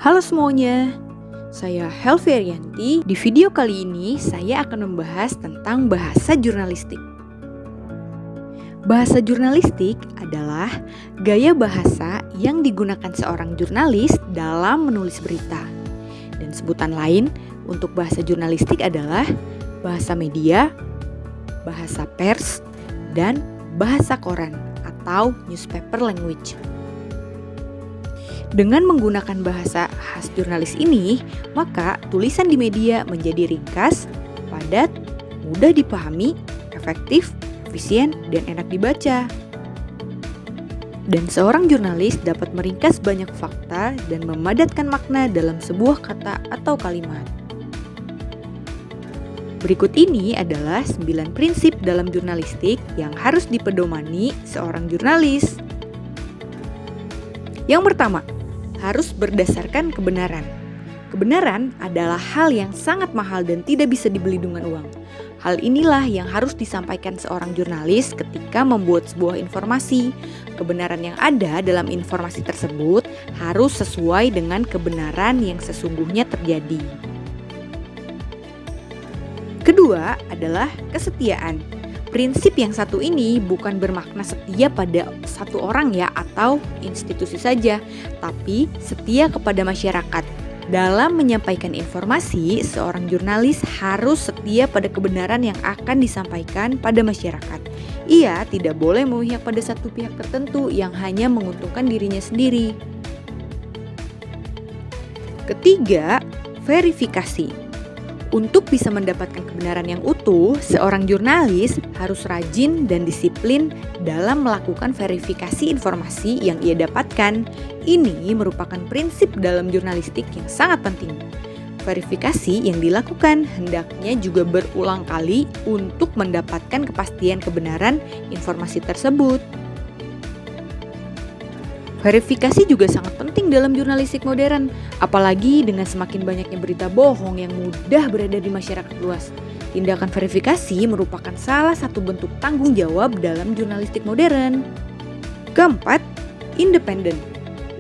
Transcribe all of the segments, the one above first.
Halo semuanya, saya Helvi Arianti. Di video kali ini saya akan membahas tentang bahasa jurnalistik. Bahasa jurnalistik adalah gaya bahasa yang digunakan seorang jurnalis dalam menulis berita. Dan sebutan lain untuk bahasa jurnalistik adalah bahasa media, bahasa pers, dan bahasa koran atau newspaper language. Dengan menggunakan bahasa khas jurnalis ini, maka tulisan di media menjadi ringkas, padat, mudah dipahami, efektif, efisien, dan enak dibaca. Dan seorang jurnalis dapat meringkas banyak fakta dan memadatkan makna dalam sebuah kata atau kalimat. Berikut ini adalah 9 prinsip dalam jurnalistik yang harus dipedomani seorang jurnalis. Yang pertama, harus berdasarkan kebenaran. Kebenaran adalah hal yang sangat mahal dan tidak bisa dibeli dengan uang. Hal inilah yang harus disampaikan seorang jurnalis ketika membuat sebuah informasi. Kebenaran yang ada dalam informasi tersebut harus sesuai dengan kebenaran yang sesungguhnya terjadi. Kedua adalah kesetiaan. Prinsip yang satu ini bukan bermakna setia pada satu orang ya atau institusi saja, tapi setia kepada masyarakat. Dalam menyampaikan informasi, seorang jurnalis harus setia pada kebenaran yang akan disampaikan pada masyarakat. Ia tidak boleh memihak pada satu pihak tertentu yang hanya menguntungkan dirinya sendiri. Ketiga, verifikasi. Untuk bisa mendapatkan kebenaran yang utuh, seorang jurnalis harus rajin dan disiplin dalam melakukan verifikasi informasi yang ia dapatkan. Ini merupakan prinsip dalam jurnalistik yang sangat penting. Verifikasi yang dilakukan hendaknya juga berulang kali untuk mendapatkan kepastian kebenaran informasi tersebut. Verifikasi juga sangat penting dalam jurnalistik modern, apalagi dengan semakin banyaknya berita bohong yang mudah beredar di masyarakat luas. Tindakan verifikasi merupakan salah satu bentuk tanggung jawab dalam jurnalistik modern. Keempat, independen.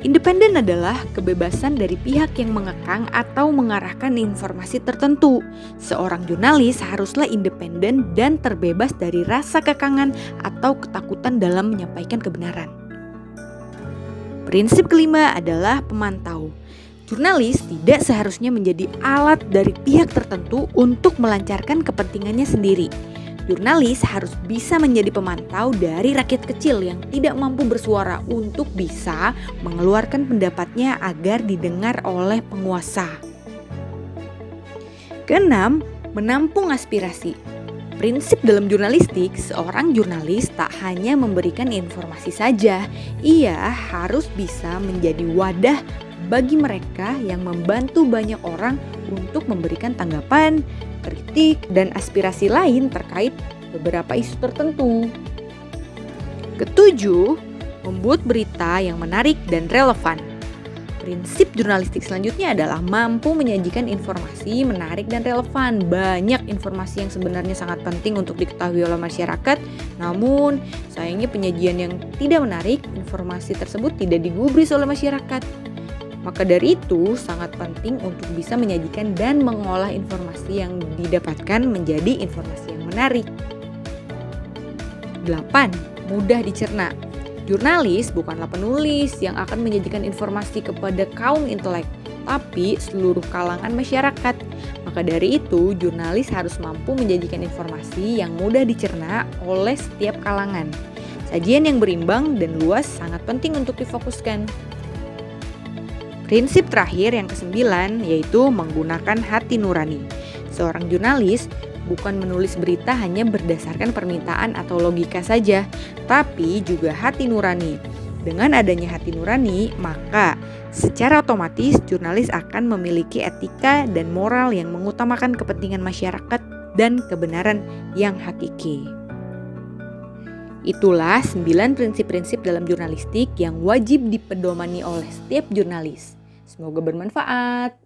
Independen adalah kebebasan dari pihak yang mengekang atau mengarahkan informasi tertentu. Seorang jurnalis haruslah independen dan terbebas dari rasa kekangan atau ketakutan dalam menyampaikan kebenaran. Prinsip kelima adalah pemantau. Jurnalis tidak seharusnya menjadi alat dari pihak tertentu untuk melancarkan kepentingannya sendiri. Jurnalis harus bisa menjadi pemantau dari rakyat kecil yang tidak mampu bersuara untuk bisa mengeluarkan pendapatnya agar didengar oleh penguasa. Keenam, menampung aspirasi. Prinsip dalam jurnalistik, seorang jurnalis tak hanya memberikan informasi saja, ia harus bisa menjadi wadah bagi mereka yang membantu banyak orang untuk memberikan tanggapan, kritik, dan aspirasi lain terkait beberapa isu tertentu. Ketujuh, membuat berita yang menarik dan relevan. Prinsip jurnalistik selanjutnya adalah mampu menyajikan informasi menarik dan relevan. Banyak informasi yang sebenarnya sangat penting untuk diketahui oleh masyarakat, namun sayangnya penyajian yang tidak menarik, informasi tersebut tidak digubris oleh masyarakat. Maka dari itu sangat penting untuk bisa menyajikan dan mengolah informasi yang didapatkan menjadi informasi yang menarik. 8. Mudah dicerna. Jurnalis bukanlah penulis yang akan menyajikan informasi kepada kaum intelek, tapi seluruh kalangan masyarakat. Maka dari itu, jurnalis harus mampu menyajikan informasi yang mudah dicerna oleh setiap kalangan. Sajian yang berimbang dan luas sangat penting untuk difokuskan. Prinsip terakhir yang ke-9 yaitu menggunakan hati nurani. Seorang jurnalis bukan menulis berita hanya berdasarkan permintaan atau logika saja, tapi juga hati nurani. Dengan adanya hati nurani, maka secara otomatis jurnalis akan memiliki etika dan moral yang mengutamakan kepentingan masyarakat dan kebenaran yang hakiki. Itulah 9 prinsip-prinsip dalam jurnalistik yang wajib dipedomani oleh setiap jurnalis. Semoga bermanfaat.